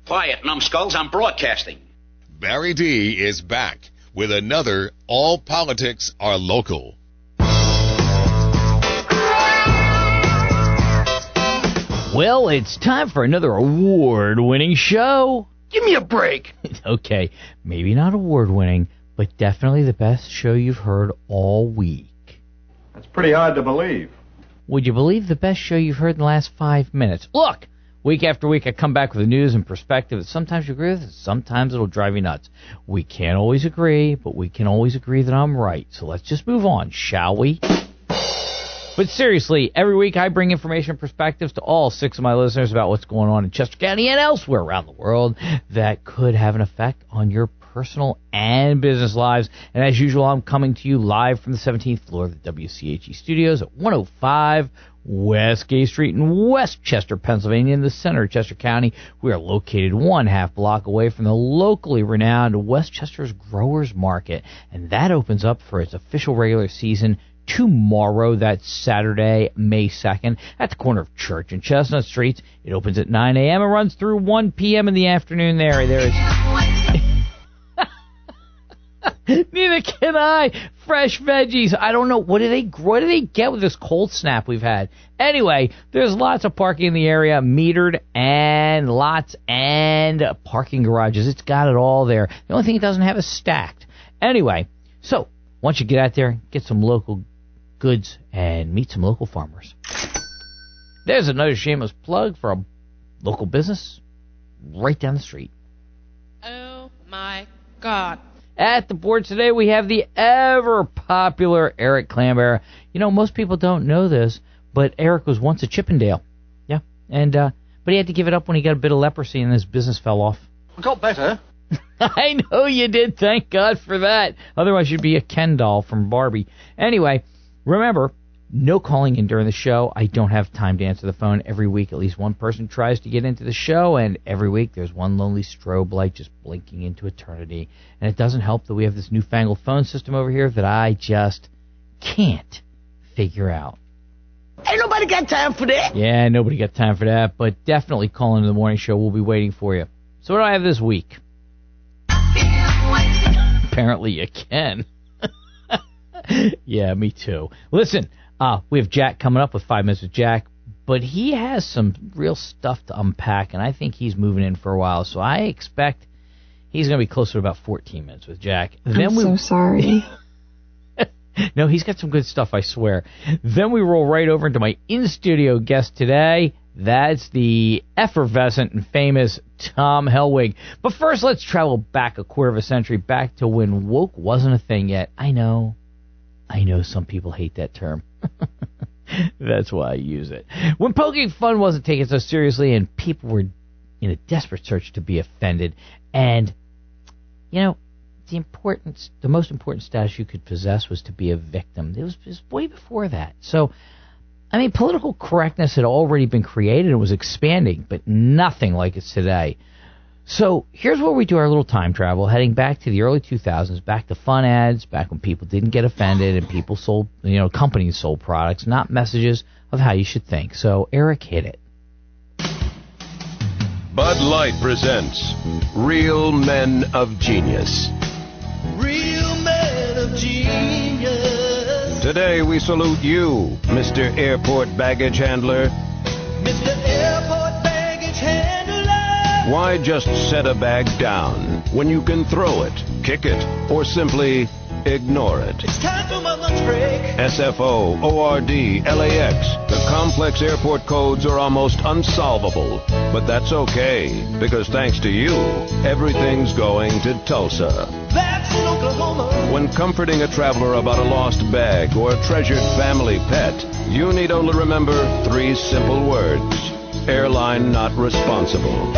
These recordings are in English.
Quiet, numbskulls, I'm broadcasting. Barry D is back with another All Politics Are Local. Well, it's time for another award-winning show. Give me a break. Okay, maybe not award-winning, but definitely the best show you've heard all week. That's pretty hard to believe. Would you believe the best show you've heard in the last 5 minutes? Look, week after week I come back with the news and perspective that sometimes you agree with, and sometimes it'll drive you nuts. We can't always agree, but we can always agree that I'm right. So let's just move on, shall we? But seriously, every week I bring information and perspectives to all 6 of my listeners about what's going on in Chester County and elsewhere around the world that could have an effect on your personal and business lives. And as usual, I'm coming to you live from the 17th floor of the WCHE studios at 105 West Gay Street in Westchester, Pennsylvania, in the center of Chester County. We are located 1/2 block away from the locally renowned Westchester's Growers Market, and that opens up for its official regular season tomorrow. That's Saturday, May 2nd, at the corner of Church and Chestnut Streets. It opens at 9 a.m. and runs through 1 p.m. in the afternoon there. Neither can I. Fresh veggies. I don't know. What do they get with this cold snap we've had? Anyway, there's lots of parking in the area, metered, and lots and parking garages. It's got it all there. The only thing it doesn't have is stacked. Anyway, so once you get out there, get some local goods and meet some local farmers. There's another shameless plug for a local business right down the street. Oh my God. At the board today, we have the ever-popular Eric Clambert. You know, most people don't know this, but Eric was once a Chippendale. Yeah, and but he had to give it up when he got a bit of leprosy and his business fell off. I got better. I know you did, thank God for that. Otherwise, you'd be a Ken doll from Barbie. Anyway, remember, no calling in during the show. I don't have time to answer the phone. Every week, at least one person tries to get into the show, and every week there's one lonely strobe light just blinking into eternity. And it doesn't help that we have this newfangled phone system over here that I just can't figure out. Ain't nobody got time for that. Yeah, nobody got time for that, but definitely call into the morning show. We'll be waiting for you. So what do I have this week? Apparently you can. Yeah, me too. Listen, we have Jack coming up with 5 Minutes with Jack, but he has some real stuff to unpack, and I think he's moving in for a while, so I expect he's going to be closer to about 14 minutes with Jack. I'm so sorry. No, he's got some good stuff, I swear. Then we roll right over into my in-studio guest today. That's the effervescent and famous Tom Helwig. But first, let's travel back a quarter of a century, back to when woke wasn't a thing yet. I know some people hate that term. That's why I use it. When poking fun wasn't taken so seriously and people were in a desperate search to be offended. And, you know, the most important status you could possess was to be a victim. It was way before that. So, I mean, political correctness had already been created and was expanding, but nothing like it's today. So here's where we do our little time travel, heading back to the early 2000s, back to fun ads, back when people didn't get offended and people sold, companies sold products, not messages of how you should think. So, Eric, hit it. Bud Light presents Real Men of Genius. Real Men of Genius. Today we salute you, Mr. Airport Baggage Handler. Mr. Airport Baggage Handler. Why just set a bag down when you can throw it, kick it, or simply ignore it? It's time for my lunch break. SFO, ORD, LAX. The complex airport codes are almost unsolvable. But that's okay, because thanks to you, everything's going to Tulsa. That's in Oklahoma. When comforting a traveler about a lost bag or a treasured family pet, you need only remember 3 simple words. Airline not responsible.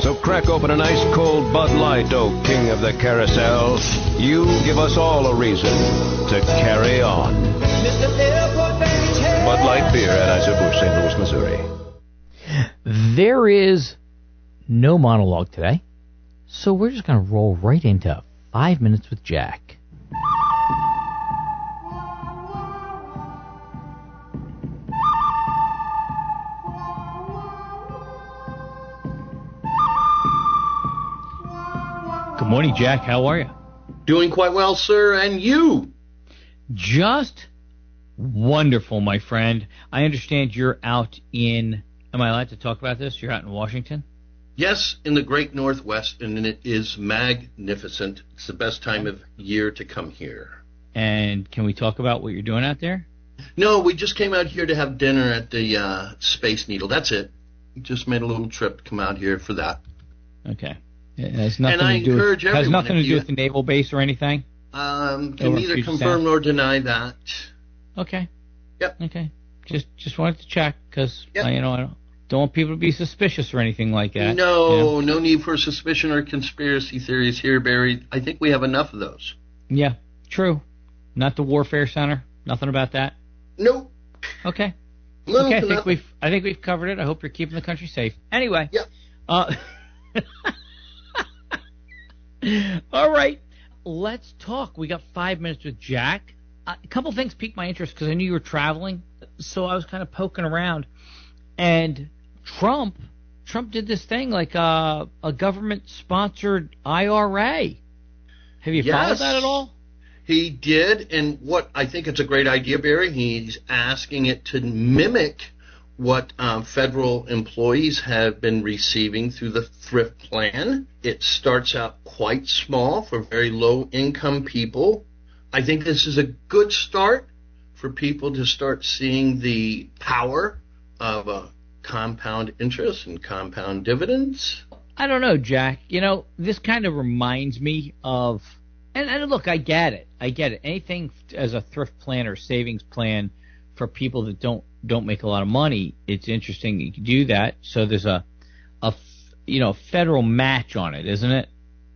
So crack open an ice cold Bud Light, oh king of the carousel. You give us all a reason to carry on. Bud Light beer at Anheuser-Busch, St. Louis, Missouri. There is no monologue today, so we're just going to roll right into 5 Minutes with Jack. Morning, Jack. How are you? Doing quite well, sir, and you? Just wonderful, my friend. I understand you're out in, am I allowed to talk about this? You're out in Washington? Yes, in the great Northwest, and it is magnificent. It's the best time of year to come here. And can we talk about what you're doing out there? No, we just came out here to have dinner at the Space Needle. That's it. We just made a little trip to come out here for that. Okay. It has nothing And I to do encourage with, has everyone, nothing to do with the naval base or anything? Can Over neither Puget confirm Sound? nor deny that. Okay. Yep. Okay. Just wanted to check because Yep. I don't want people to be suspicious or anything like that. No, no need for suspicion or conspiracy theories here, Barry. I think we have enough of those. Yeah, true. Not the Warfare Center. Nothing about that. Nope. Okay. No, Okay, no. I think we've covered it. I hope you're keeping the country safe. Anyway. Yep. All right. Let's talk. We got 5 minutes with Jack. A couple things piqued my interest because I knew you were traveling, so I was kind of poking around. And Trump did this thing like a government-sponsored IRA. Have you followed that at all? He did, and what I think it's a great idea, Barry. He's asking it to mimic what federal employees have been receiving through the thrift plan. It starts out quite small for very low-income people. I think this is a good start for people to start seeing the power of a compound interest and compound dividends. I don't know, Jack. This kind of reminds me of, and look, I get it. Anything as a thrift plan or savings plan for people that don't make a lot of money, it's interesting you can do that. So there's a federal match on it, isn't it?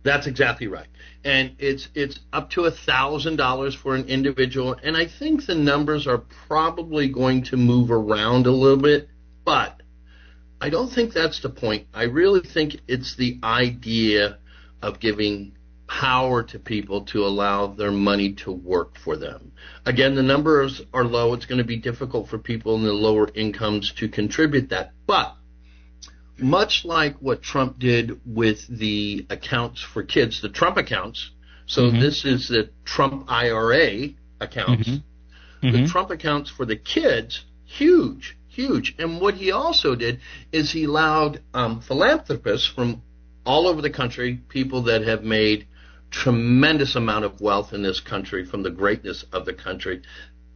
That's exactly right. And it's up to $1,000 for an individual. And I think the numbers are probably going to move around a little bit, but I don't think that's the point. I really think it's the idea of giving power to people to allow their money to work for them. Again, the numbers are low. It's going to be difficult for people in the lower incomes to contribute that. But much like what Trump did with the accounts for kids, the Trump accounts, so this is the Trump IRA accounts, the Trump accounts for the kids, huge. And what he also did is he allowed philanthropists from all over the country, people that have made tremendous amount of wealth in this country from the greatness of the country,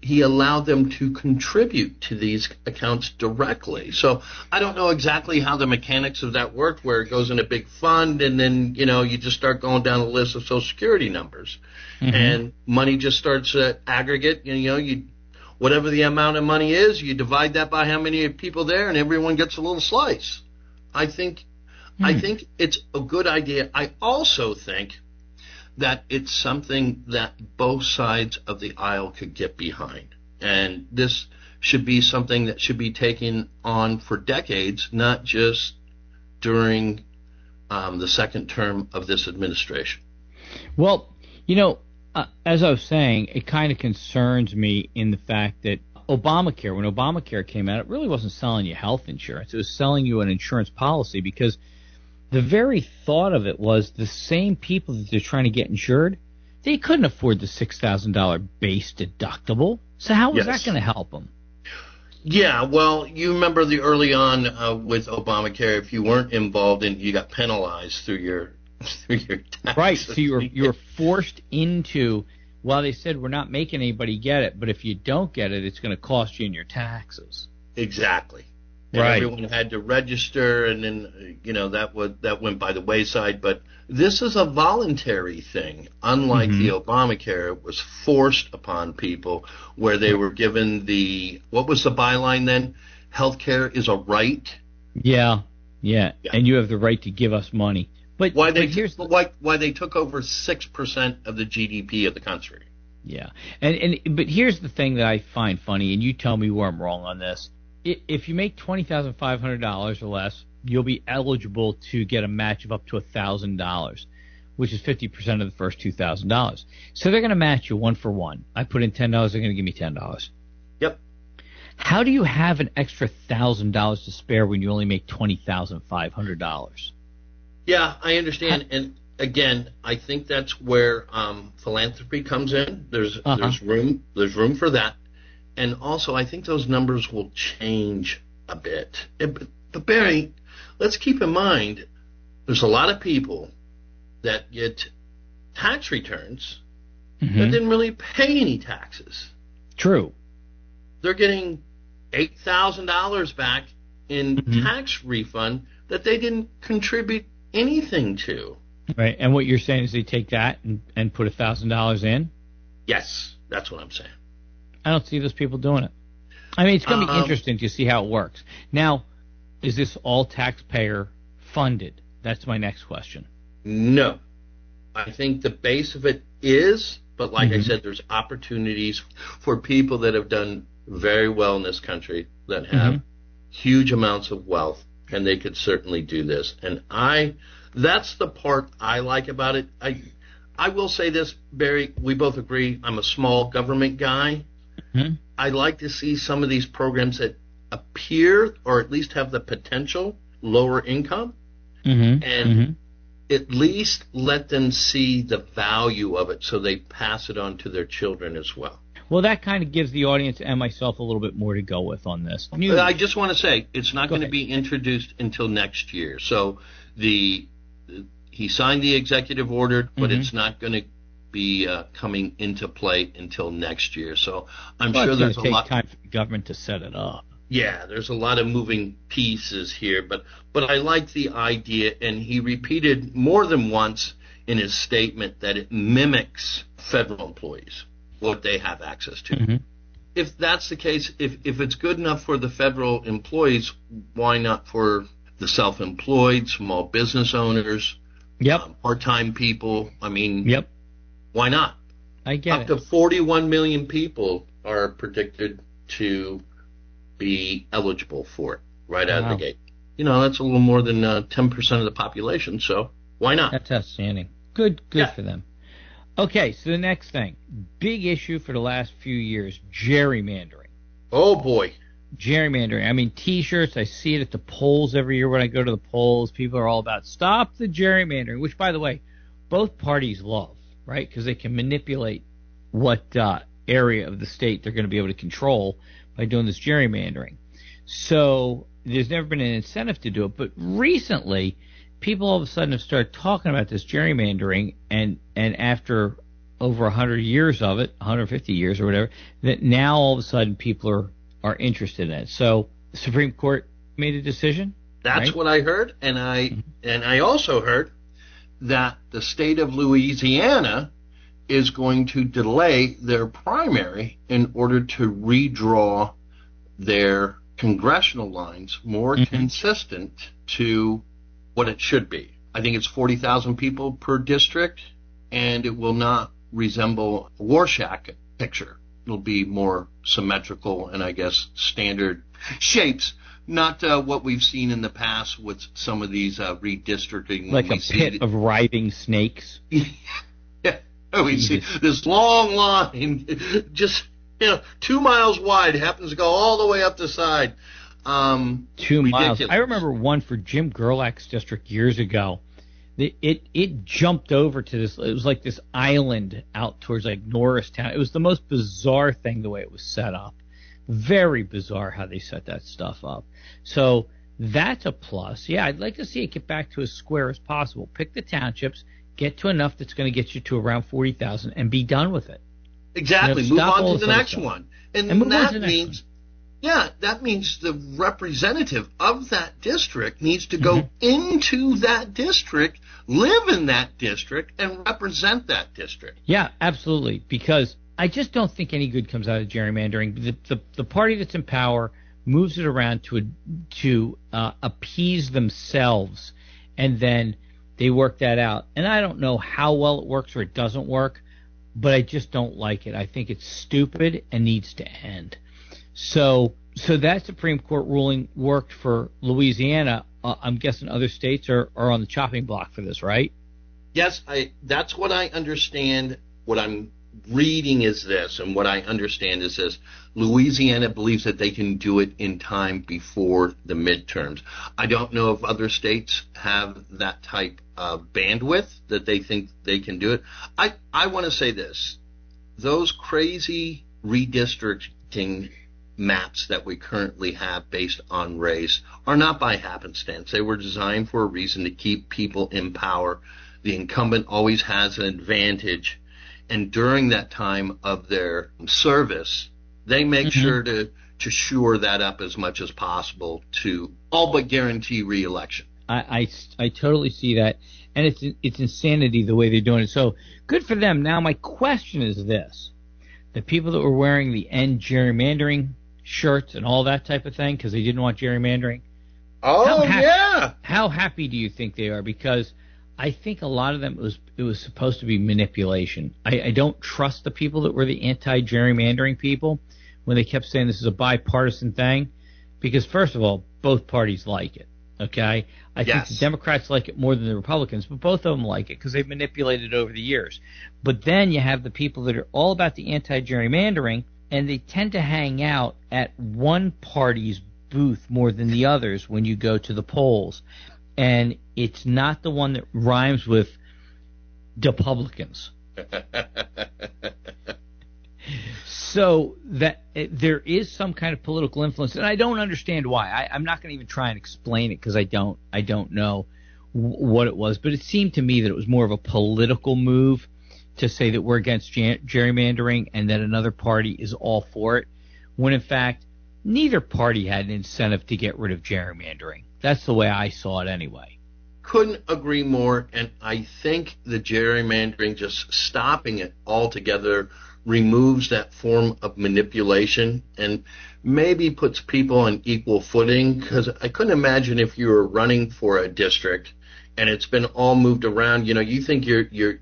he allowed them to contribute to these accounts directly. So I don't know exactly how the mechanics of that worked, where it goes in a big fund and then, you just start going down a list of Social Security numbers. And money just starts aggregate. Whatever the amount of money is, you divide that by how many people there, and everyone gets a little slice. I think it's a good idea. I also think that it's something that both sides of the aisle could get behind. And this should be something that should be taken on for decades, not just during the second term of this administration. Well, as I was saying, it kind of concerns me in the fact that when Obamacare came out, it really wasn't selling you health insurance. It was selling you an insurance policy, because the very thought of it was the same people that they're trying to get insured, they couldn't afford the $6,000 base deductible. So how was that going to help them? Yeah, well, you remember the early on with Obamacare, if you weren't involved in, you got penalized through your taxes. Right. So you were forced into. Well, they said we're not making anybody get it, but if you don't get it, it's going to cost you in your taxes. Exactly. And right. Everyone had to register, and then that went by the wayside. But this is a voluntary thing, unlike the Obamacare. It was forced upon people, where they were given what was the byline then? Healthcare is a right. Yeah, and you have the right to give us money. But why they took over 6% of the GDP of the country. Yeah, but here's the thing that I find funny, and you tell me where I'm wrong on this. If you make $20,500 or less, you'll be eligible to get a match of up to $1,000, which is 50% of the first $2,000. So they're going to match you one for one. I put in $10, they're going to give me $10. Yep. How do you have an extra $1,000 to spare when you only make $20,500? Yeah, I understand, and again, I think that's where philanthropy comes in. There's room for that, and also I think those numbers will change a bit. But Barry, let's keep in mind there's a lot of people that get tax returns that didn't really pay any taxes. True. They're getting $8,000 back in tax refund that they didn't contribute anything to. Right, and what you're saying is they take that and put $1,000 in? Yes, that's what I'm saying. I don't see those people doing it. I mean, it's going to be interesting to see how it works. Now, is this all taxpayer funded? That's my next question. No. I think the base of it is, but like I said, there's opportunities for people that have done very well in this country, that have huge amounts of wealth, and they could certainly do this. And that's the part I like about it. I will say this, Barry, we both agree I'm a small government guy. I like to see some of these programs that appear, or at least have the potential, lower income, and at least let them see the value of it so they pass it on to their children as well. Well, that kind of gives the audience and myself a little bit more to go with on this. I just want to say it's not going to be introduced until next year. So he signed the executive order, but it's not going to be coming into play until next year. So I'm sure there's a lot. It's going to take time for the government to set it up. Yeah, there's a lot of moving pieces here, but I like the idea, and he repeated more than once in his statement that it mimics federal employees, what they have access to. If that's the case, if it's good enough for the federal employees, why not for the self-employed, small business owners, part-time people? I mean, why not? I get it. Up to 41 million people are predicted to be eligible for it right out of the gate. You know, that's a little more than 10% of the population, so why not? That's outstanding. Good for them. Okay, so the next thing, big issue for the last few years, gerrymandering. Oh, boy. Gerrymandering. I mean, T-shirts, I see it at the polls every year when I go to the polls. People are all about stop the gerrymandering, which, by the way, both parties love, right? Because they can manipulate what area of the state they're going to be able to control by doing this gerrymandering. So there's never been an incentive to do it. But recently, people all of a sudden have started talking about this gerrymandering, and after over 100 years of it, 150 years or whatever, that now all of a sudden people are interested in it. So the Supreme Court made a decision. That's what I heard, and I also heard that the state of Louisiana is going to delay their primary in order to redraw their congressional lines more consistent to what it should be. I think it's 40,000 people per district, and it will not resemble a Rorschach picture. It'll be more symmetrical and, I guess, standard shapes, not what we've seen in the past with some of these redistricting. Like a pit of writhing snakes. We see this long line, just 2 miles wide, happens to go all the way up the side. 2 miles. I remember one for Jim Gerlach's district years ago. It jumped over to this. It was like this island out towards like Norristown. It was the most bizarre thing the way it was set up. Very bizarre how they set that stuff up. So that's a plus. Yeah, I'd like to see it get back to as square as possible. Pick the townships, get to enough that's going to get you to around 40,000, and be done with it. Exactly. Move on to the next one. And that means, that means the representative of that district needs to go into that district, live in that district, and represent that district. Yeah, absolutely. Because I just don't think any good comes out of gerrymandering. The party that's in power moves it around to appease themselves, and then they work that out. And I don't know how well it works or it doesn't work, but I just don't like it. I think it's stupid and needs to end. So that Supreme Court ruling worked for Louisiana. I'm guessing other states are on the chopping block for this, right? Yes, that's what I understand. What I'm reading is this, and what I understand is this: Louisiana believes that they can do it in time before the midterms. I don't know if other states have that type of bandwidth that they think they can do it. I want to say this: those crazy redistricting maps that we currently have based on race are not by happenstance. They were designed for a reason, to keep people in power. The incumbent always has an advantage, and during that time of their service, they make sure to shore that up as much as possible to all but guarantee re-election. I totally see that, and it's insanity the way they're doing it. So good for them. Now my question is this: the people that were wearing the end gerrymandering shirts and all that type of thing because they didn't want gerrymandering. Oh, yeah. How happy do you think they are? Because I think a lot of them it was supposed to be manipulation. I don't trust the people that were the anti-gerrymandering people when they kept saying this is a bipartisan thing, because first of all, both parties like it. Okay, I think the Democrats like it more than the Republicans, but both of them like it because they've manipulated it over the years. But then you have the people that are all about the anti-gerrymandering, and they tend to hang out at one party's booth more than the others when you go to the polls. And it's not the one that rhymes with Republicans. So that there is some kind of political influence, and I don't understand why. I'm not going to even try and explain it because I don't know what it was. But it seemed to me that it was more of a political move to say that we're against gerrymandering and that another party is all for it, when in fact neither party had an incentive to get rid of gerrymandering. That's the way I saw it anyway. Couldn't agree more, and I think the gerrymandering, just stopping it altogether, removes that form of manipulation and maybe puts people on equal footing, because I couldn't imagine if you were running for a district and it's been all moved around. You know, you think you're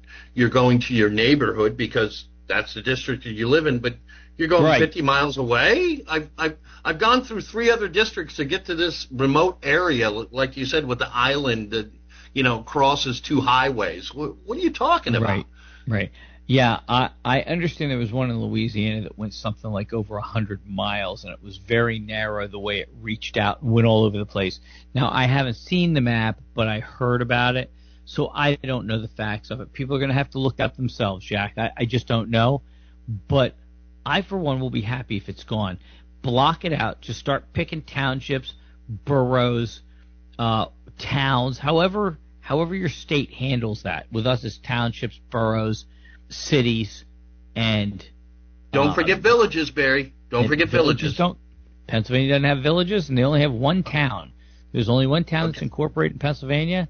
going to your neighborhood because that's the district that you live in, but you're going 50 miles away. I've gone through 3 other districts to get to this remote area, like you said, with the island that, you know, crosses 2 highways. What are you talking about? Right. Yeah, I understand there was one in Louisiana that went something like over 100 miles, and it was very narrow the way it reached out and went all over the place. Now, I haven't seen the map, but I heard about it, so I don't know the facts of it. People are going to have to look up themselves, Jack. I just don't know. But I, for one, will be happy if it's gone. Block it out. Just start picking townships, boroughs, towns, however your state handles that. With us, it's townships, boroughs, cities, and don't forget villages, Barry. Don't forget villages. Pennsylvania doesn't have villages, and they only have one town. There's only one town that's incorporated in Pennsylvania,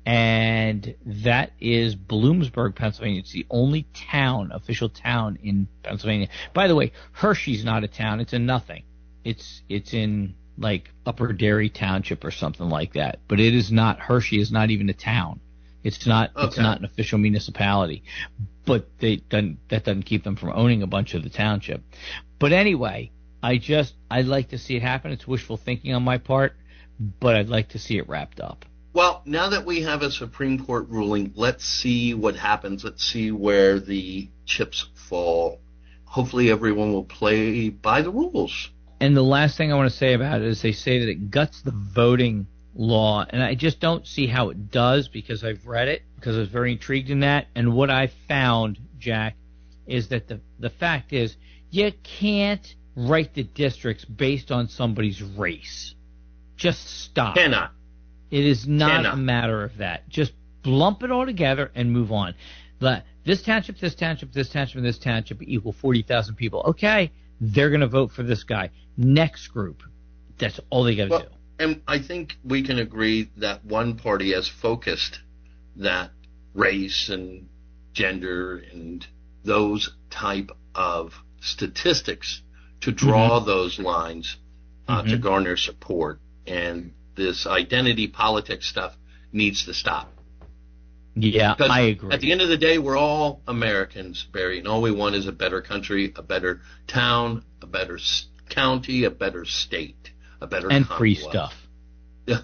and that is Bloomsburg, Pennsylvania. It's the only official town in Pennsylvania. By the way, Hershey's not a town. It's a nothing. It's in like Upper Dairy Township or something like that. But it is not. Hershey is not even a town. It's not. Okay. It's not an official municipality. But that doesn't keep them from owning a bunch of the township. But anyway, I'd like to see it happen. It's wishful thinking on my part, but I'd like to see it wrapped up. Well, now that we have a Supreme Court ruling, let's see what happens. Let's see where the chips fall. Hopefully everyone will play by the rules. And the last thing I want to say about it is they say that it guts the voting law, and I just don't see how it does because I've read it, because I was very intrigued in that. And what I found, Jack, is that the fact is you can't write the districts based on somebody's race. Just stop. Cannot. It is not a matter of that. Just lump it all together and move on. This township, this township, this township, and this township equal 40,000 people. Okay, they're going to vote for this guy. Next group. That's all they got to do. And I think we can agree that one party has focused that race and gender and those type of statistics to draw those lines to garner support. And this identity politics stuff needs to stop. Yeah, I agree. At the end of the day, we're all Americans, Barry, and all we want is a better country, a better town, a better county, a better state, a better and free stuff. Yeah.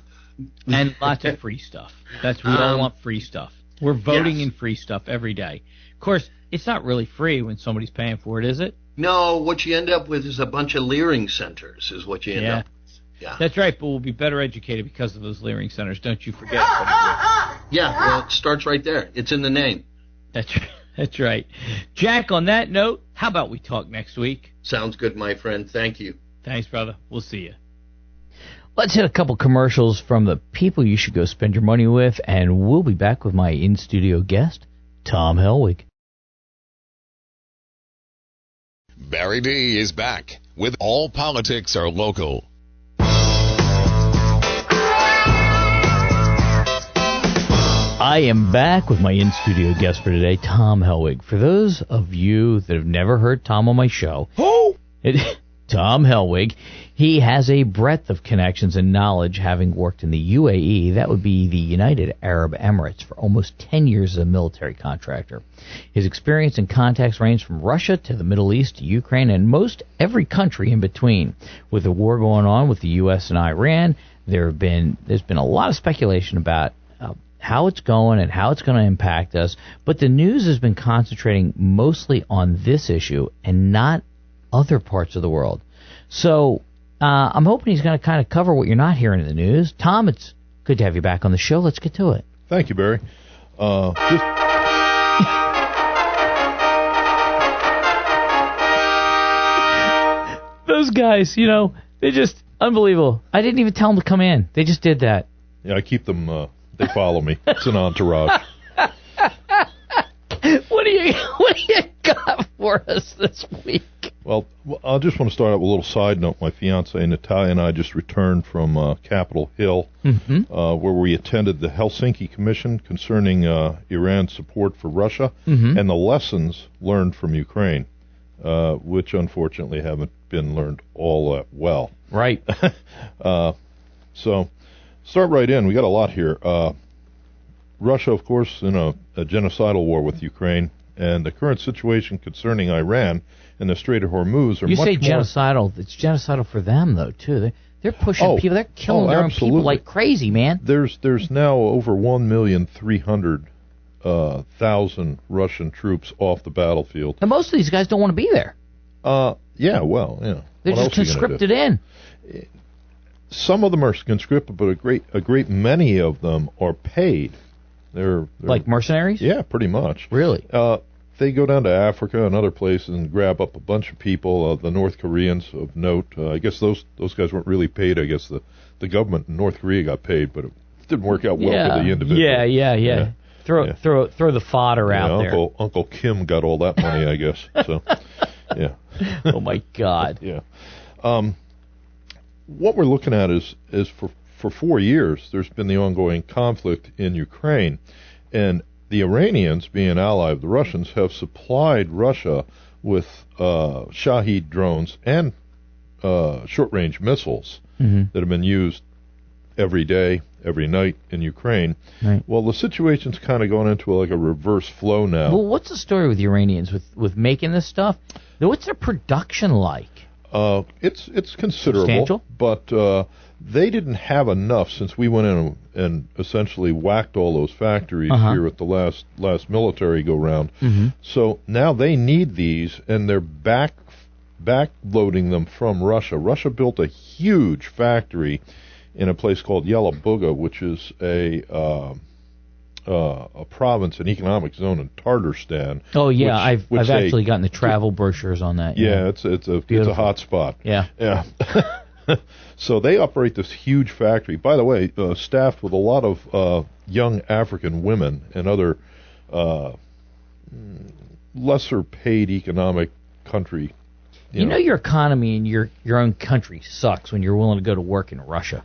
And lots of free stuff. We all want free stuff. We're voting in free stuff every day. Of course, it's not really free when somebody's paying for it, is it? No, what you end up with is a bunch of leering centers is what you end up with. Yeah. That's right, but we'll be better educated because of those leering centers. Don't you forget. Yeah, well, it starts right there. It's in the name. That's right. Jack, on that note, how about we talk next week? Sounds good, my friend. Thank you. Thanks, brother. We'll see you. Let's hit a couple commercials from the people you should go spend your money with, and we'll be back with my in-studio guest, Tom Helwig. Barry D is back with All Politics Are Local. I am back with my in-studio guest for today, Tom Helwig. For those of you that have never heard Tom on my show, Tom Helwig, he has a breadth of connections and knowledge, having worked in the UAE, that would be the United Arab Emirates, for almost 10 years as a military contractor. His experience and contacts range from Russia to the Middle East to Ukraine and most every country in between. With the war going on with the U.S. and Iran, there's been a lot of speculation about how it's going and how it's going to impact us, but the news has been concentrating mostly on this issue and not other parts of the world. So I'm hoping he's going to kind of cover what you're not hearing in the news. Tom, it's good to have you back on the show. Let's get to it. Thank you, Barry. Those guys, they're just unbelievable. I didn't even tell them to come in. They just did that. Yeah, I keep them. They follow me. It's an entourage. What do you got for us this week? Well, I just want to start out with a little side note. My fiancée Natalia and I just returned from Capitol Hill, where we attended the Helsinki Commission concerning Iran's support for Russia and the lessons learned from Ukraine, which unfortunately haven't been learned all that well. Right. So, start right in. We got a lot here. Russia, of course, in a genocidal war with Ukraine, and the current situation concerning Iran and the Strait of Hormuz are you much say more... genocidal. It's genocidal for them, though, too. They're pushing people. They're killing their own people like crazy, man. There's now over 1,300,000 Russian troops off the battlefield. And most of these guys don't want to be there. Yeah, well, yeah. They're just conscripted in. Some of them are conscripted, but a great many of them are paid. They're like mercenaries? Yeah, pretty much. Really? They go down to Africa and other places and grab up a bunch of people. The North Koreans of note. I guess those guys weren't really paid. I guess the government in North Korea got paid, but it didn't work out well for the individual. Yeah. Throw the fodder out there. Uncle Kim got all that money, I guess. So, yeah. Oh my God. Yeah. What we're looking at is for 4 years, there's been the ongoing conflict in Ukraine, and the Iranians, being an ally of the Russians, have supplied Russia with Shahed drones and short-range missiles that have been used every day, every night in Ukraine. Right. Well, the situation's kind of going into like a reverse flow now. Well, what's the story with the Iranians with making this stuff? What's their production like? It's considerable, substantial? But they didn't have enough since we went in and essentially whacked all those factories here at the last military go round. So now they need these, and they're backloading them from Russia. Russia built a huge factory in a place called Yelabuga, which is a province, an economic zone in Tatarstan. Oh yeah, I've actually gotten the travel brochures on that. Yeah, it's a hot spot. Yeah. So they operate this huge factory, by the way, staffed with a lot of young African women and other lesser paid economic country. You know your economy in your own country sucks when you're willing to go to work in Russia.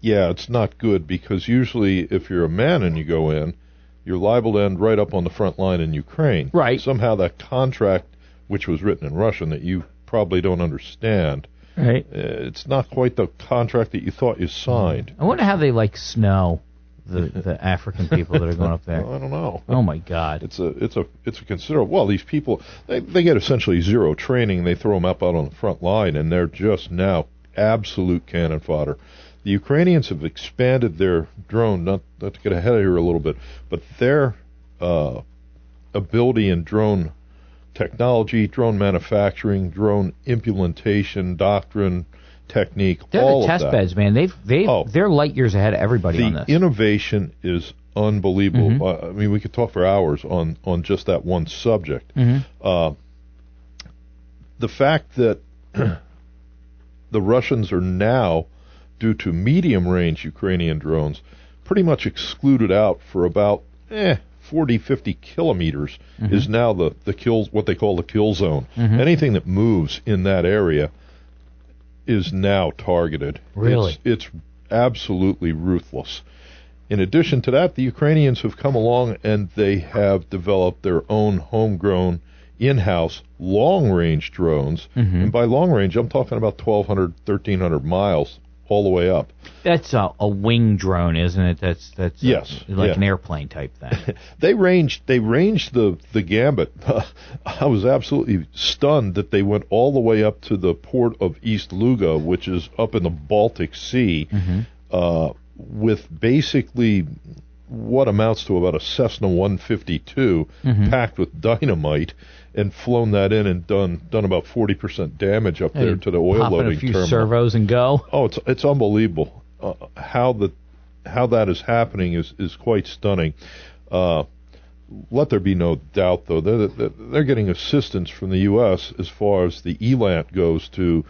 Yeah, it's not good because usually if you're a man and you go in, you're liable to end right up on the front line in Ukraine. Right. Somehow that contract, which was written in Russian that you probably don't understand, right? It's not quite the contract that you thought you signed. I wonder how they snow the African people that are going up there. Well, I don't know. Oh my God! It's a considerable. Well, these people they get essentially zero training. They throw them up out on the front line, and they're just now absolute cannon fodder. The Ukrainians have expanded their drone, not to get ahead of here a little bit, but their ability in drone technology, drone manufacturing, drone implementation, doctrine, technique, They're all the of test that. beds, man. They're light years ahead of everybody on The this. innovation is unbelievable. Mm-hmm. I mean, we could talk for hours on just that one subject. Mm-hmm. The fact that the Russians are now, due to medium-range Ukrainian drones, pretty much excluded out for about 40, 50 kilometers is now the kill, what they call the kill zone. Anything that moves in that area is now targeted. Really? It's absolutely ruthless. In addition to that, the Ukrainians have come along and they have developed their own homegrown in-house long-range drones. And by long-range, I'm talking about 1,200, 1,300 miles all the way up. That's a wing drone, isn't it? That's Yes, like an airplane type thing. They ranged the gambit. I was absolutely stunned that they went all the way up to the port of East Luga, which is up in the Baltic Sea, with basically what amounts to about a Cessna 152 packed with dynamite, and flown that in and done about 40% damage up there to the oil Pop in loading a few terminal. servos and go. Oh, it's unbelievable. How that is happening is quite stunning. Let there be no doubt, though, they're getting assistance from the U.S. as far as the ELANT goes to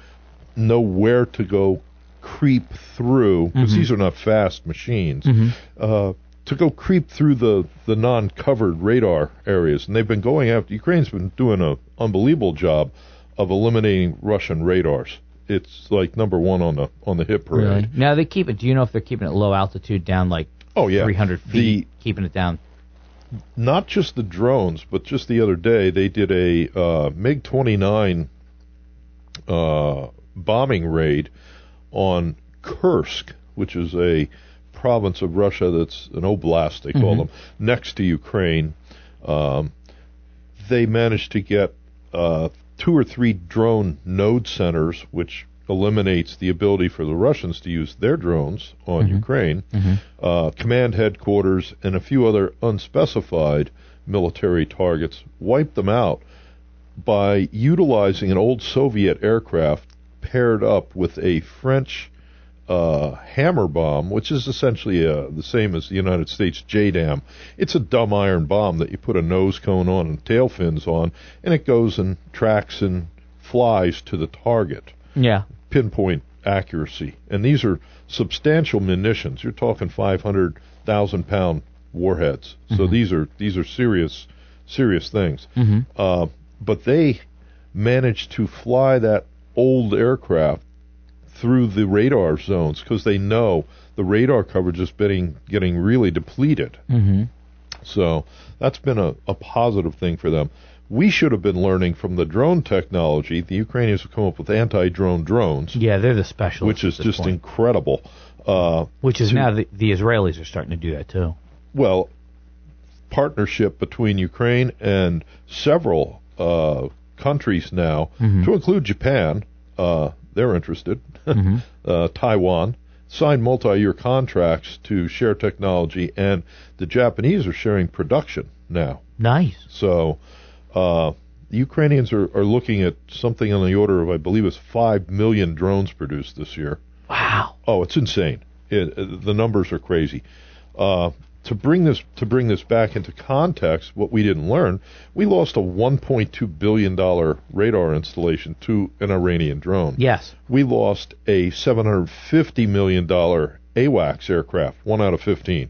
know where to go creep through, because these are not fast machines, to go creep through the non-covered radar areas. And they've been going after, Ukraine's been doing an unbelievable job of eliminating Russian radars. It's like number one on the hit parade. Really? Now they keep it. Do you know if they're keeping it low altitude, down like 300 feet, keeping it down? Not just the drones, but just the other day they did a MiG-29 bombing raid on Kursk, which is a province of Russia that's an oblast, they call them, next to Ukraine. They managed to get 2 or 3 drone node centers, which eliminates the ability for the Russians to use their drones on Ukraine, command headquarters, and a few other unspecified military targets, wiped them out by utilizing an old Soviet aircraft paired up with a French hammer bomb, which is essentially the same as the United States JDAM. It's a dumb iron bomb that you put a nose cone on and tail fins on, and it goes and tracks and flies to the target. Yeah. Pinpoint accuracy. And these are substantial munitions. You're talking 500,000-pound warheads. So these are serious things. But they managed to fly that old aircraft through the radar zones because they know the radar coverage is getting really depleted. So that's been a positive thing for them. We should have been learning from the drone technology. The Ukrainians have come up with anti-drone drones. Yeah, they're the specialists. Which is just incredible. Which is now the Israelis are starting to do that too. Well, partnership between Ukraine and several countries now, to include Japan, they're interested, Taiwan, signed multi-year contracts to share technology, and the Japanese are sharing production now. Nice. So the Ukrainians are looking at something on the order of, I believe it's 5 million drones produced this year. Wow. Oh, it's insane. The numbers are crazy. To bring this back into context, what we didn't learn, we lost a $1.2 billion radar installation to an Iranian drone. Yes. We lost a $750 million AWACS aircraft, 1 out of 15,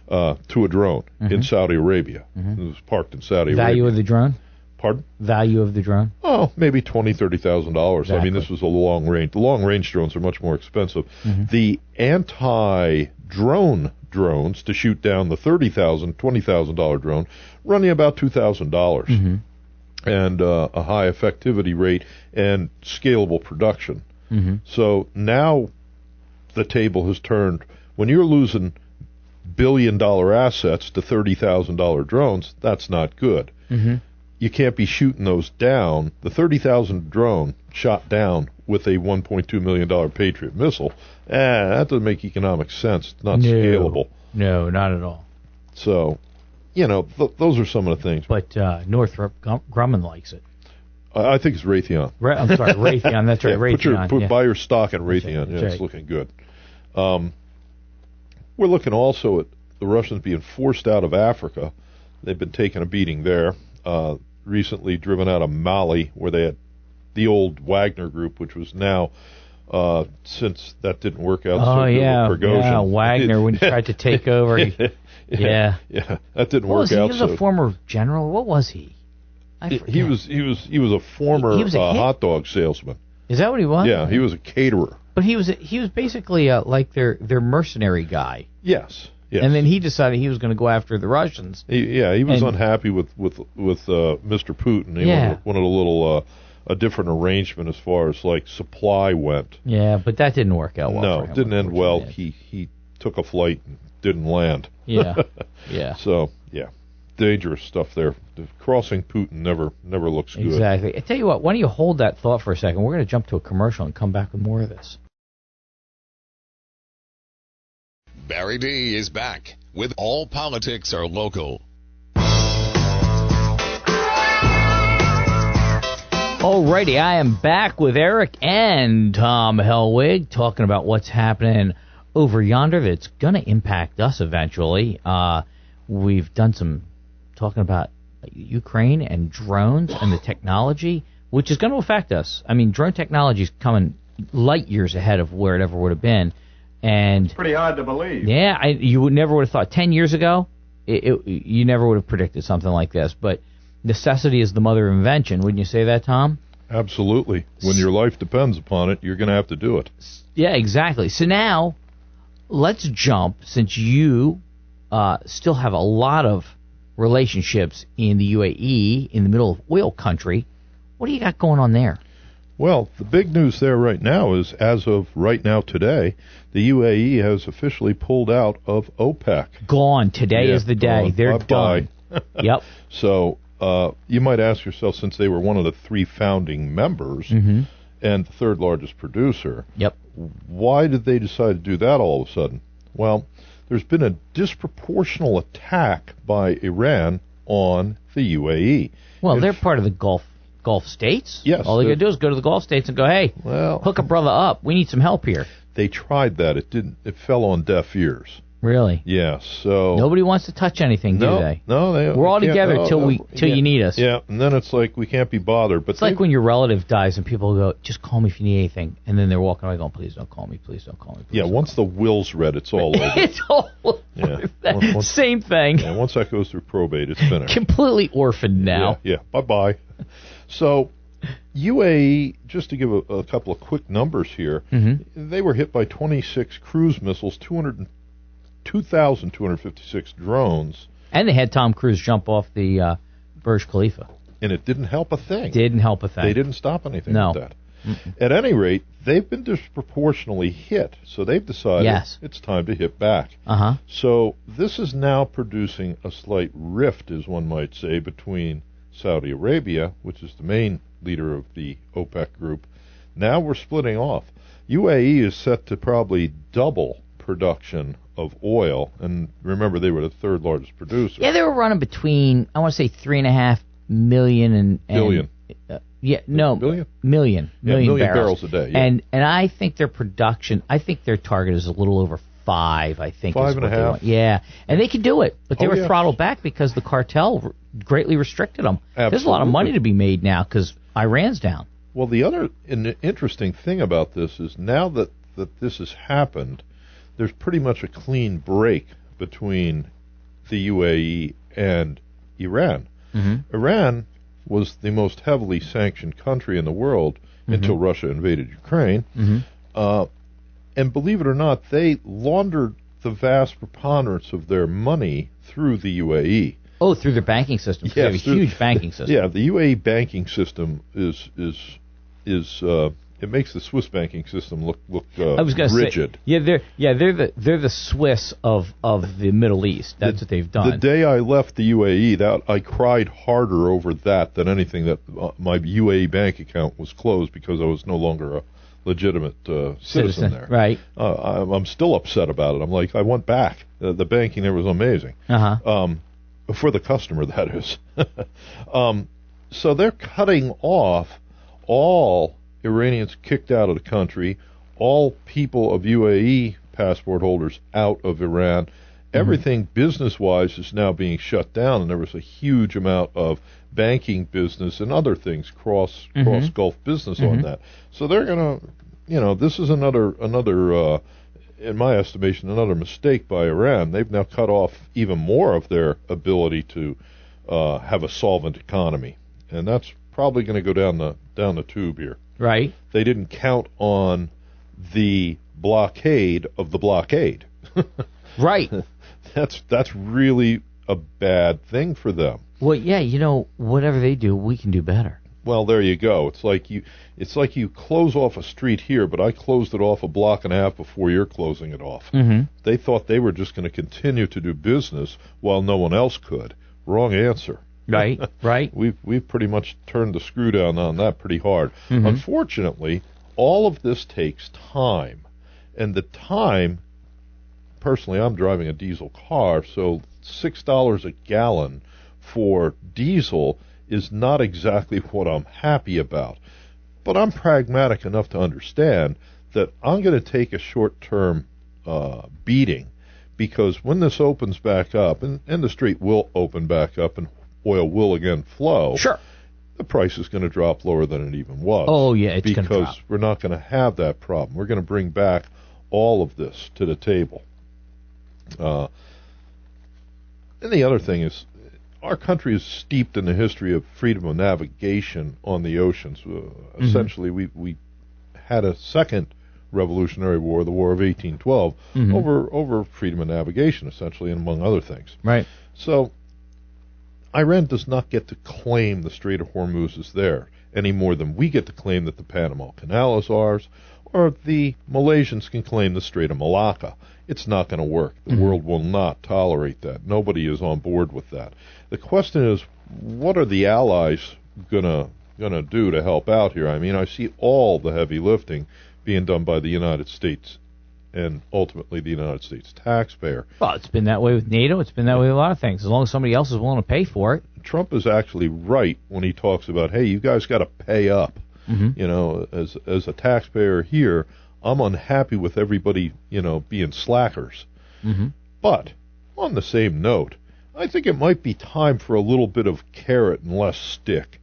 to a drone in Saudi Arabia. It was parked in Saudi Arabia. Value of the drone? Pardon? Value of the drone? Oh, maybe $20,000-$30,000. Exactly. I mean, this was a long range. The long range drones are much more expensive. The anti-drone drones to shoot down the $30,000, $20,000 drone run you about $2,000, and a high effectivity rate and scalable production. So now the table has turned. When you're losing billion-dollar assets to $30,000 drones, that's not good. You can't be shooting those down. The 30,000 drone shot down with a $1.2 million Patriot missile, that doesn't make economic sense. It's not scalable. No, not at all. So those are some of the things. But Northrop Grumman likes it. I think it's Raytheon. I'm sorry, Raytheon. That's right, Raytheon. Buy your stock in Raytheon. That's It's right. looking good. We're looking also at the Russians being forced out of Africa. They've been taking a beating there. Recently driven out of Mali, where they had the old Wagner group, which was now, since that didn't work out so good with Prigozhin. Yeah, Wagner, when he tried to take over. Yeah, that didn't what work was he? out. He was a former general. What was he? He was a former He was a hot dog salesman. Is that what he was? Yeah, he was a caterer. But he was basically like their mercenary guy. Yes. And then he decided he was going to go after the Russians. He was unhappy with Mr. Putin. He wanted a little a different arrangement as far as like supply went. Yeah, but that didn't work out well. No, for him, it didn't end well. He took a flight and didn't land. Yeah. So dangerous stuff there. Crossing Putin never looks good. Exactly. I tell you what, why don't you hold that thought for a second? We're going to jump to a commercial and come back with more of this. Barry D is back with All Politics Are Local. Alrighty, I am back with Eric and Tom Helwig talking about what's happening over yonder that's going to impact us eventually. We've done some talking about Ukraine and drones and the technology, which is going to affect us. I mean, drone technology is coming light years ahead of where it ever would have been. And It's pretty hard to believe. yeah, you would never would have thought 10 years ago, you never would have predicted something like this. But necessity is the mother of invention. Wouldn't you say that, Tom? Absolutely. When your life depends upon it, you're going to have to do it. Yeah, exactly. So now, let's jump, since you still have a lot of relationships in the UAE, in the middle of oil country. What do you got going on there? Well, the big news there right now is, as of right now today, the UAE has officially pulled out of OPEC. Gone. Today is the day. Gone. They're Bye-bye. done. Yep. So you might ask yourself, since they were one of the three founding members and the third largest producer, Yep. why did they decide to do that all of a sudden? Well, there's been a disproportional attack by Iran on the UAE. Well, they're part of the Gulf states. Yes. All they got to do is go to the Gulf states and go, hey, hook a brother up. We need some help here. They tried that. It fell on deaf ears. Really? Yeah, so nobody wants to touch anything, do they? No, we're all together till you need us. Yeah, and then it's like we can't be bothered. But it's like when your relative dies and people go, just call me if you need anything, and then they're walking away going, please don't call me, please don't call me. Yeah, once the will's read, it's all over. It's all over. Same thing. Yeah, once that goes through probate, it's finished. Completely orphaned now. Yeah, bye-bye. So UAE, just to give a couple of quick numbers here, they were hit by 26 cruise missiles, 2,256 drones. And they had Tom Cruise jump off the Burj Khalifa. And it didn't help a thing. Didn't help a thing. They didn't stop anything No. with that. At any rate, they've been disproportionately hit, so they've decided it's time to hit back. So this is now producing a slight rift, as one might say, between Saudi Arabia, which is the main leader of the OPEC group. Now we're splitting off. UAE is set to probably double production of oil, and remember, they were the third largest producer. Yeah, they were running between, I want to say, 3.5 million and billion. Million barrels a day. Yeah. And I think their production, I think their target is a little over 5. I think 5.5. Yeah, and they can do it, but they were throttled back because the cartel greatly restricted them. Absolutely. There's a lot of money to be made now because Iran's down. Well, the other interesting thing about this is now that this has happened, there's pretty much a clean break between the UAE and Iran. Iran was the most heavily sanctioned country in the world until Russia invaded Ukraine. And believe it or not, they laundered the vast preponderance of their money through the UAE. Oh, through their banking system. Yes, they have a huge banking system. Yeah, the UAE banking system is it makes the Swiss banking system look I was gonna rigid. Say, they're the Swiss of the Middle East. That's what they've done. The day I left the UAE, I cried harder over that than anything that my UAE bank account was closed because I was no longer a legitimate citizen there. Right. I'm still upset about it. I'm like, I went back. The banking there was amazing. for the customer, that is. So they're cutting off all Iranians kicked out of the country, all people of UAE passport holders out of Iran. Everything business-wise is now being shut down, and there was a huge amount of banking business and other things, cross Gulf business on that. So they're going to, this is another, in my estimation, another mistake by Iran. They've now cut off even more of their ability to have a solvent economy, and that's probably going to go down the tube here. Right. They didn't count on the blockade of the blockade. Right. That's really a bad thing for them. Well, yeah, whatever they do, we can do better. Well, there you go. It's like you close off a street here, but I closed it off a block and a half before you're closing it off. They thought they were just going to continue to do business while no one else could. Wrong answer. Right, right. We've pretty much turned the screw down on that pretty hard. Unfortunately, all of this takes time, and the time. Personally, I'm driving a diesel car, so $6 a gallon for diesel is not exactly what I'm happy about. But I'm pragmatic enough to understand that I'm going to take a short-term beating, because when this opens back up, and the street will open back up and oil will again flow, sure, the price is going to drop lower than it even was. Oh, yeah, it's going to drop. Because we're not going to have that problem. We're going to bring back all of this to the table. And the other thing is, our country is steeped in the history of freedom of navigation on the oceans. Essentially, we had a second Revolutionary War, the War of 1812, over freedom of navigation, essentially, and among other things. Right. So, Iran does not get to claim the Strait of Hormuz is there any more than we get to claim that the Panama Canal is ours, or the Malaysians can claim the Strait of Malacca. It's not going to work. The world will not tolerate that. Nobody is on board with that. The question is, what are the allies gonna do to help out here? I mean, I see all the heavy lifting being done by the United States and ultimately the United States taxpayer. Well, it's been that way with NATO. It's been that way with a lot of things. As long as somebody else is willing to pay for it. Trump is actually right when he talks about, hey, you guys got to pay up. As a taxpayer here, I'm unhappy with everybody, being slackers. But on the same note, I think it might be time for a little bit of carrot and less stick.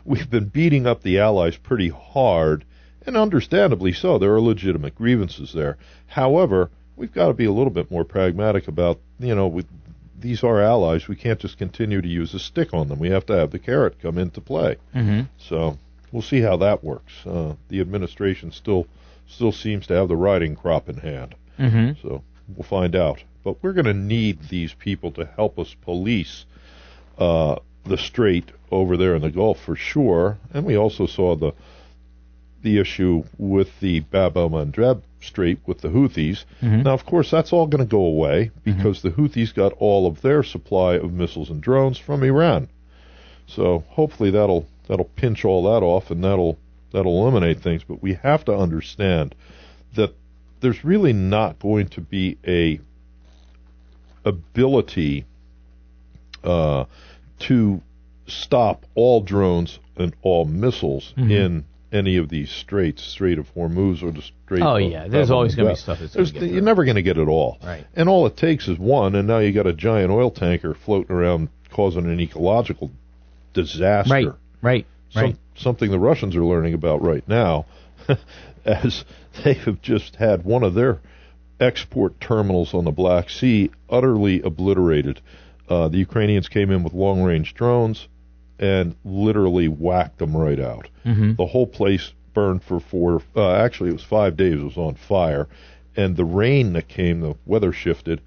We've been beating up the Allies pretty hard, and understandably so. There are legitimate grievances there. However, we've got to be a little bit more pragmatic about, these are allies. We can't just continue to use a stick on them. We have to have the carrot come into play. So we'll see how that works. The administration still seems to have the riding crop in hand. So we'll find out. But we're going to need these people to help us police the strait over there in the Gulf for sure. And we also saw the issue with the Bab el-Mandeb Strait with the Houthis. Now, of course, that's all going to go away because the Houthis got all of their supply of missiles and drones from Iran. So hopefully that'll pinch all that off, and that'll eliminate things. But we have to understand that there's really not going to be a ability to stop all drones and all missiles in any of these straits, Strait of Hormuz or the Strait Oh, of yeah, there's always going to be stuff that's going to get You're never going to get it all. Right. And all it takes is one, and now you got a giant oil tanker floating around causing an ecological disaster. Right. Something the Russians are learning about right now, as they have just had one of their export terminals on the Black Sea utterly obliterated. The Ukrainians came in with long-range drones and literally whacked them right out. The whole place burned for actually it was 5 days. It was on fire. And the rain that came, the weather shifted,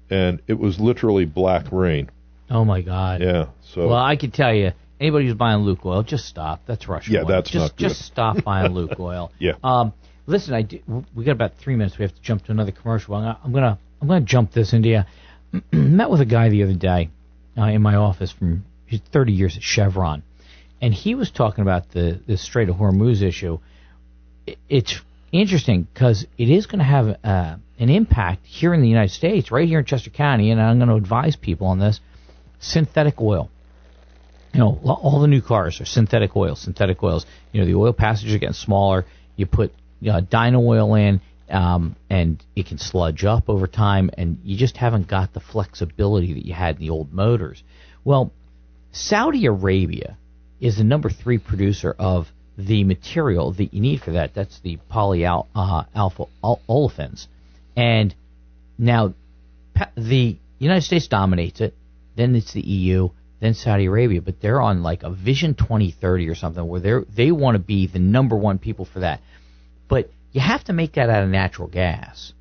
and it was literally black rain. Oh, my God. Yeah. So. Well, I can tell you, anybody who's buying Luke oil, just stop. That's Russian oil. Yeah, that's not good. Just stop buying Luke oil. Yeah. Listen, we got about 3 minutes. We have to jump to another commercial. I'm gonna jump this into you. Met with a guy the other day in my office from 30 years at Chevron, and he was talking about the Strait of Hormuz issue. It's interesting because it is going to have an impact here in the United States, right here in Chester County, and I'm going to advise people on this. synthetic oil. All the new cars are synthetic oils. The oil passages are getting smaller. You put dyno oil in, and it can sludge up over time, and you just haven't got the flexibility that you had in the old motors. Well, Saudi Arabia is the number 3 producer of the material that you need for that. That's the polyalpha olefins. And now the United States dominates it, then it's the EU, then Saudi Arabia, but they're on like a Vision 2030 or something where they want to be the number 1 people for that. But you have to make that out of natural gas.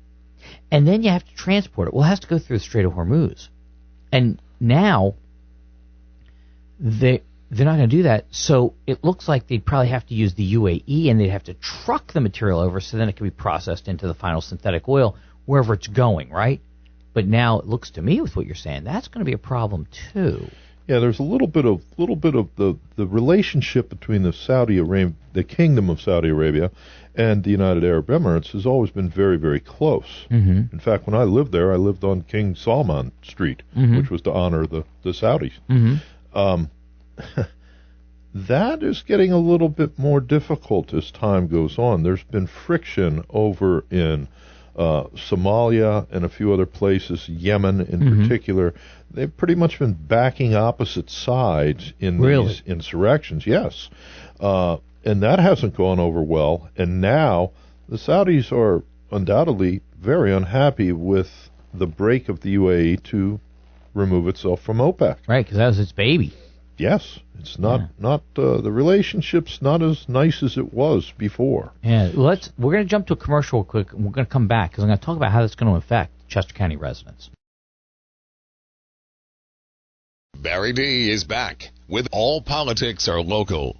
And then you have to transport it. Well, it has to go through the Strait of Hormuz. And now they're not going to do that, so it looks like they'd probably have to use the UAE, and they'd have to truck the material over so then it can be processed into the final synthetic oil wherever it's going, right? But now it looks to me, with what you're saying, that's going to be a problem too. Yeah, there's a little bit of the relationship between the Kingdom of Saudi Arabia and the United Arab Emirates has always been very, very close. Mm-hmm. In fact, when I lived there, I lived on King Salman Street, which was to honor the Saudis. Mm-hmm. That is getting a little bit more difficult as time goes on. There's been friction over in Somalia and a few other places, Yemen in particular. They've pretty much been backing opposite sides in these insurrections, yes. And that hasn't gone over well. And now the Saudis are undoubtedly very unhappy with the break of the UAE to remove itself from OPEC. Right, because that was its baby. Yes, it's not the relationship's not as nice as it was before. Yeah, we're going to jump to a commercial real quick, and we're going to come back because I'm going to talk about how that's going to affect Chester County residents. Barry D is back with All Politics Are Local.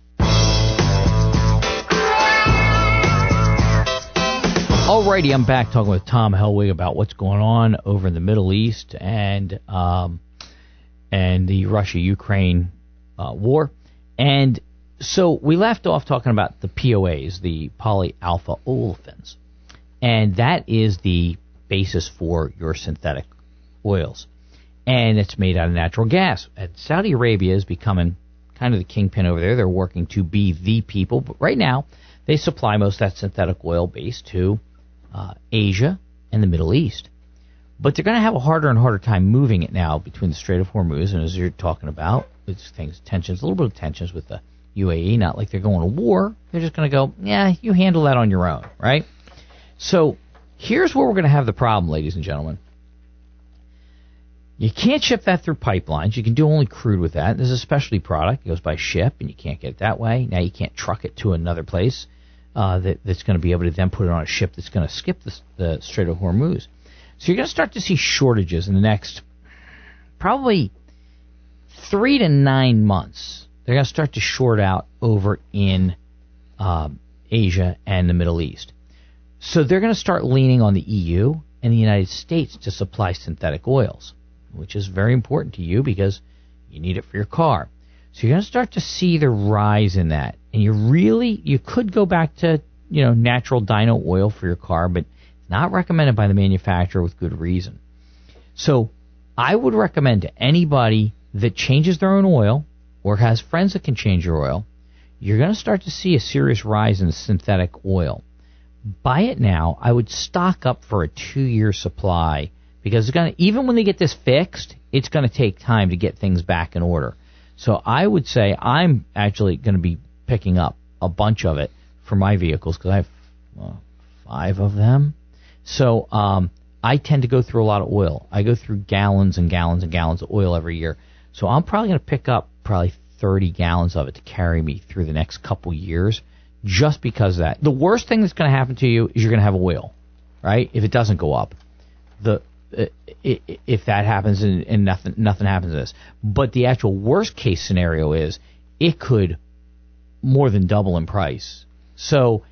Alrighty, I'm back talking with Tom Helwig about what's going on over in the Middle East and the Russia-Ukraine war. And so we left off talking about the POAs, the polyalpha olefins, and that is the basis for your synthetic oils. And it's made out of natural gas. And Saudi Arabia is becoming kind of the kingpin over there. They're working to be the people, but right now they supply most of that synthetic oil base to Asia and the Middle East. But they're going to have a harder and harder time moving it now between the Strait of Hormuz, and as you're talking about, it's tensions, a little bit of tensions with the UAE, not like they're going to war. They're just going to go, yeah, you handle that on your own, right? So here's where we're going to have the problem, ladies and gentlemen. You can't ship that through pipelines. You can do only crude with that. This is a specialty product. It goes by ship, and you can't get it that way. Now you can't truck it to another place that's going to be able to then put it on a ship that's going to skip the Strait of Hormuz. So you're going to start to see shortages in the next probably 3 to 9 months. They're going to start to short out over in Asia and the Middle East. So they're going to start leaning on the EU and the United States to supply synthetic oils, which is very important to you because you need it for your car. So you're going to start to see the rise in that. And you could go back to, natural dyno oil for your car, but not recommended by the manufacturer with good reason. So I would recommend to anybody that changes their own oil or has friends that can change your oil, you're going to start to see a serious rise in the synthetic oil. Buy it now. I would stock up for a 2-year supply because even when they get this fixed, it's going to take time to get things back in order. So I would say I'm actually going to be picking up a bunch of it for my vehicles because I have 5 of them. So I tend to go through a lot of oil. I go through gallons and gallons and gallons of oil every year. So I'm probably going to pick up probably 30 gallons of it to carry me through the next couple years just because of that. The worst thing that's going to happen to you is you're going to have oil, right, if it doesn't go up. If that happens and nothing happens to this. But the actual worst case scenario is it could more than double in price. So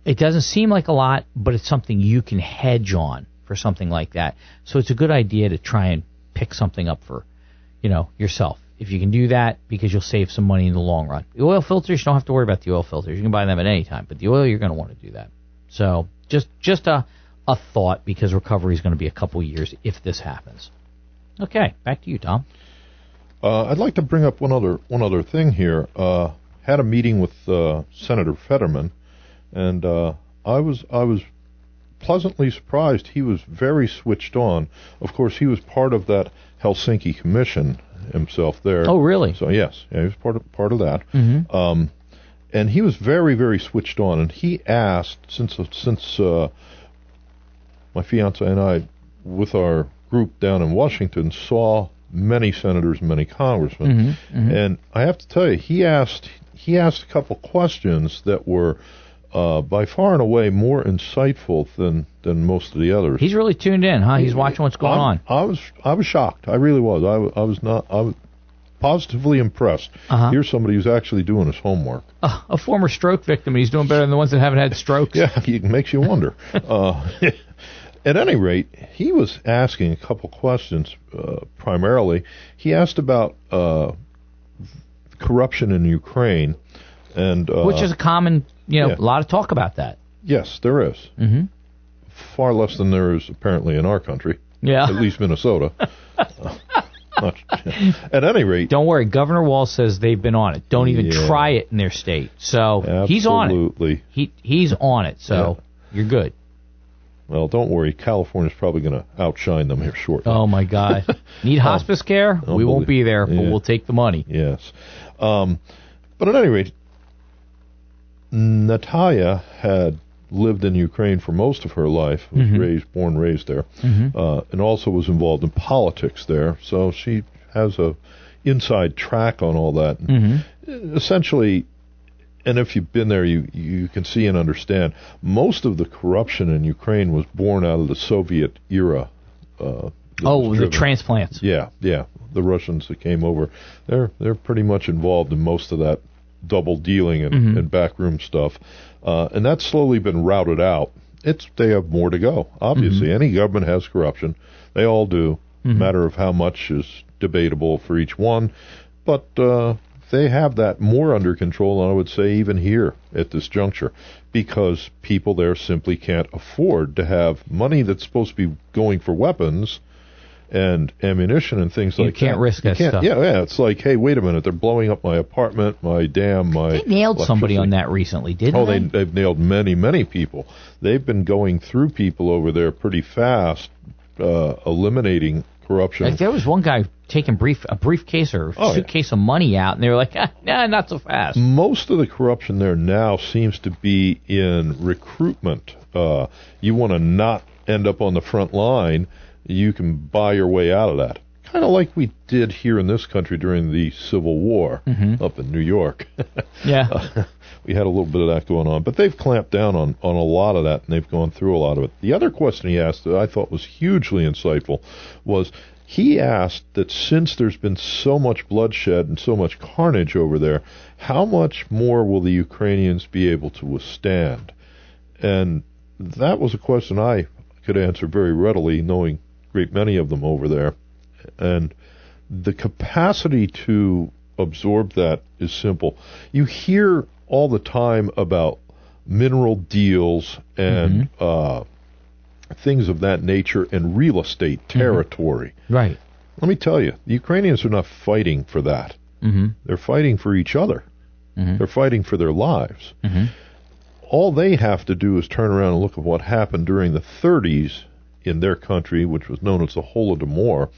it doesn't seem like a lot, but it's something you can hedge on for something like that. So it's a good idea to try and pick something up for, yourself. If you can do that, because you'll save some money in the long run. The oil filters, you don't have to worry about the oil filters. You can buy them at any time. But the oil, you're going to want to do that. So just a thought, because recovery is going to be a couple years if this happens. Okay, back to you, Tom. I'd like to bring up one other thing here. Had a meeting with Senator Fetterman, and I was pleasantly surprised. He was very switched on. Of course, he was part of that Helsinki Commission himself there. Oh, really? So yes, he was part of that. Mm-hmm. And he was very, very switched on. And he asked, since my fiance and I, with our group down in Washington, saw many senators and many congressmen, and I have to tell you, he asked a couple questions that were by far and away more insightful than most of the others. He's really tuned in, huh? He's watching what's going on. I was shocked. I really was. I was positively impressed. Here's somebody who's actually doing his homework. A former stroke victim, and he's doing better than the ones that haven't had strokes. Yeah, it makes you wonder. At any rate, he was asking a couple questions. Primarily, he asked about corruption in Ukraine, and which is a common, a lot of talk about that. Yes, there is. Mm-hmm. Far less than there is apparently in our country. Yeah, at least Minnesota. At any rate, don't worry. Governor Walz says they've been on it. Don't even try it in their state. So absolutely. He's on it. He's on it. So you're good. Well, don't worry. California's probably going to outshine them here shortly. Oh, my God. Need hospice care? We won't be there, but we'll take the money. Yes. But at any rate, Natalia had lived in Ukraine for most of her life, was born, raised there, and also was involved in politics there. So she has a inside track on all that. Essentially, and if you've been there, you can see and understand, most of the corruption in Ukraine was born out of the Soviet era. The transplants. Yeah. The Russians that came over, they're pretty much involved in most of that double dealing and backroom stuff. And that's slowly been routed out. They have more to go. Obviously, any government has corruption. They all do. Matter of how much is debatable for each one. But they have that more under control, and I would say even here at this juncture, because people there simply can't afford to have money that's supposed to be going for weapons and ammunition and things like that. You can't risk that stuff. Yeah, it's like, hey, wait a minute, they're blowing up my apartment, my dam, my They nailed somebody on that recently, didn't they? They've nailed many, many people. They've been going through people over there pretty fast, eliminating corruption. Like there was one guy taking a briefcase or suitcase of money out, and they were like, nah, not so fast. Most of the corruption there now seems to be in recruitment. You want to not end up on the front line, you can buy your way out of that. Kind of like we did here in this country during the Civil War up in New York. Yeah. We had a little bit of that going on. But they've clamped down on a lot of that, and they've gone through a lot of it. The other question he asked that I thought was hugely insightful was he asked that since there's been so much bloodshed and so much carnage over there, how much more will the Ukrainians be able to withstand? And that was a question I could answer very readily, knowing a great many of them over there. And the capacity to absorb that is simple. You hear all the time about mineral deals and things of that nature and real estate territory. Right. Let me tell you, the Ukrainians are not fighting for that. They're fighting for each other. They're fighting for their lives. All they have to do is turn around and look at what happened during the 30s in their country, which was known as the Holodomor,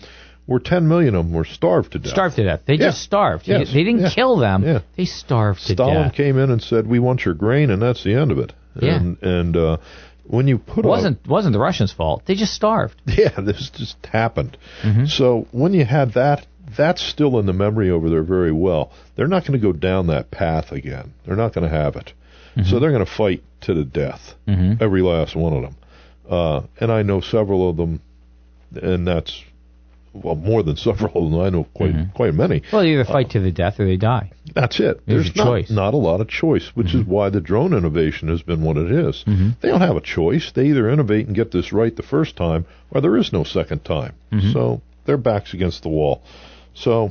where 10 million of them were starved to death. Starved to death. They just starved. Yes. They didn't kill them. They starved to death. Stalin came in and said, "We want your grain," and that's the end of it. Yeah. And when you put wasn't the Russians' fault. They just starved. Yeah, this just happened. So when you had that, that's still in the memory over there very well. They're not going to go down that path again. They're not going to have it. So they're going to fight to the death, every last one of them. And I know several of them, and that's, well, more than several of them. I know quite many. Well, they either fight to the death or they die. That's it. There's not a lot of choice, which is why the drone innovation has been what it is. They don't have a choice. They either innovate and get this right the first time, or there is no second time. So their back's against the wall. So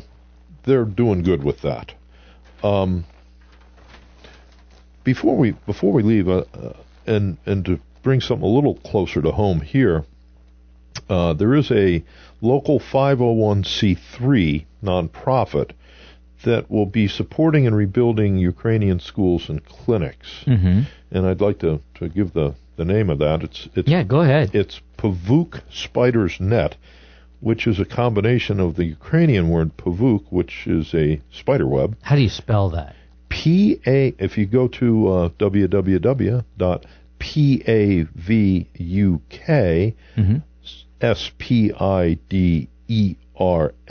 they're doing good with that. Before we leave, and to bring something a little closer to home here, there is a local 501c3 nonprofit that will be supporting and rebuilding Ukrainian schools and clinics. Mm-hmm. And I'd like to give the name of that. It's go ahead. It's Pavuk Spiders Net, which is a combination of the Ukrainian word pavuk, which is a spider web. How do you spell that? If you go to www.pavuk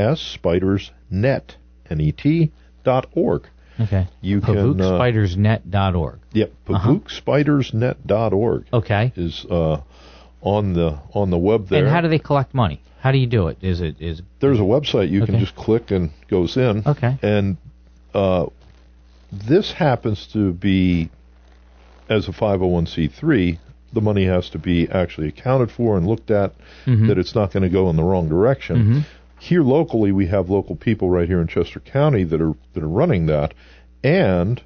SPIDERS spidersnet net.org. Okay. You PavukSpidersNet.org. Yep, PavukSpidersNet.org. Okay. Is on the web there. And how do they collect money? How do you do it? There's a website you can just click and goes in. Okay. And this happens to be, as a 501c3, the money has to be actually accounted for and looked at, that it's not going to go in the wrong direction. Here locally, we have local people right here in Chester County that are running that, and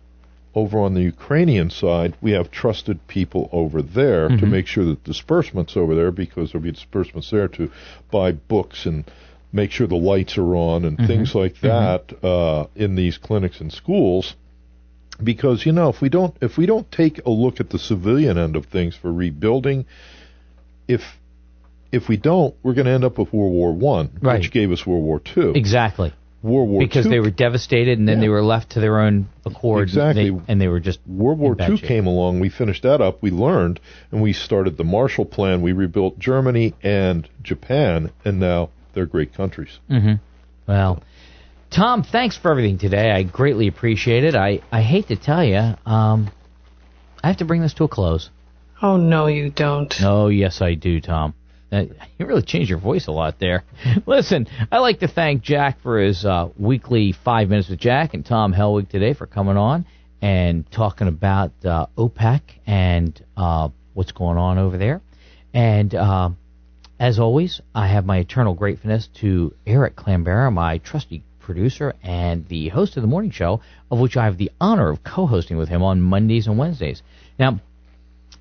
over on the Ukrainian side, we have trusted people over there to make sure that disbursements over there, because there'll be disbursements there to buy books and make sure the lights are on and things like that in these clinics and schools. Because if we don't take a look at the civilian end of things for rebuilding, if we don't, we're going to end up with World War I, which gave us World War II. Exactly. World War because II, they were devastated, and then they were left to their own accord. Exactly. And they were just World War II came along. We finished that up. We learned, and we started the Marshall Plan. We rebuilt Germany and Japan, and now they're great countries. Well, Tom, thanks for everything today. I greatly appreciate it. I hate to tell you, I have to bring this to a close. Oh, no, you don't. Oh, yes, I do, Tom. You really changed your voice a lot there. Listen, I'd like to thank Jack for his weekly 5 Minutes with Jack, and Tom Helwig today for coming on and talking about OPEC and what's going on over there. And as always, I have my eternal gratefulness to Eric Clambera, my trusty producer and the host of the morning show, of which I have the honor of co-hosting with him on Mondays and Wednesdays. Now,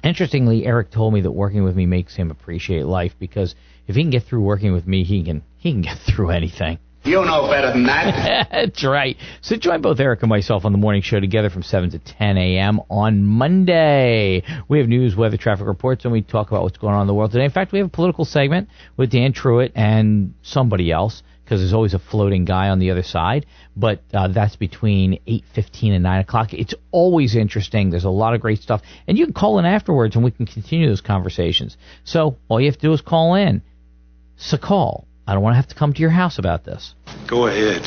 interestingly, Eric told me that working with me makes him appreciate life, because if he can get through working with me, he can get through anything. You know better than that. That's right. So join both Eric and myself on the morning show together from 7 to 10 a.m. on Monday. We have news, weather, traffic reports, and we talk about what's going on in the world today. In fact, we have a political segment with Dan Truitt and somebody else, because there's always a floating guy on the other side. But that's between 8:15 and 9 o'clock. It's always interesting. There's a lot of great stuff. And you can call in afterwards, and we can continue those conversations. So all you have to do is call in. So call. I don't want to have to come to your house about this. Go ahead.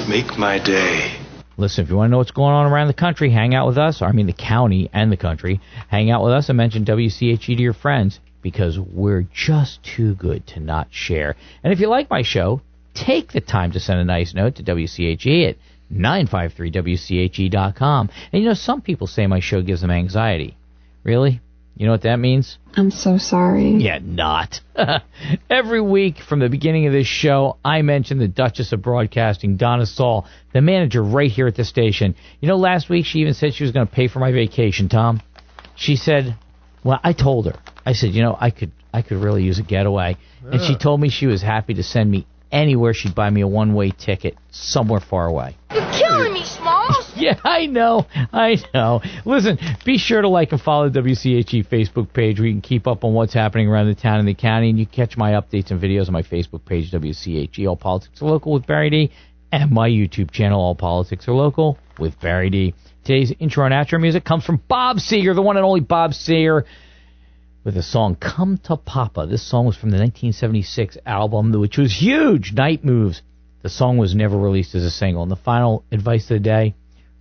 Make my day. Listen, if you want to know what's going on around the country, hang out with us. The county and the country. Hang out with us and mention WCHE to your friends, because we're just too good to not share. And if you like my show, take the time to send a nice note to WCHE at 953WCHE.com. And some people say my show gives them anxiety. Really? You know what that means? I'm so sorry. Yeah, not. Every week from the beginning of this show, I mention the Duchess of Broadcasting, Donna Saul, the manager right here at the station. Last week she even said she was going to pay for my vacation, Tom. She said, well, I told her. I said, I could really use a getaway. And she told me she was happy to send me anywhere. She'd buy me a one-way ticket somewhere far away. You're killing me, Smalls. Yeah, I know. Listen, be sure to like and follow the WCHE Facebook page, where you can keep up on what's happening around the town and the county, and you can catch my updates and videos on my Facebook page, WCHE All Politics Are Local with Barry D, and my YouTube channel, All Politics Are Local with Barry D. Today's intro and outro music comes from Bob Seger, the one and only Bob Seger, with the song Come to Papa. This song was from the 1976 album, which was huge, Night Moves. The song was never released as a single. And the final advice of the day,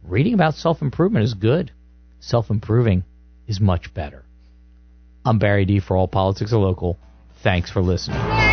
reading about self-improvement is good. Self-improving is much better. I'm Barry D for All Politics Are Local. Thanks for listening.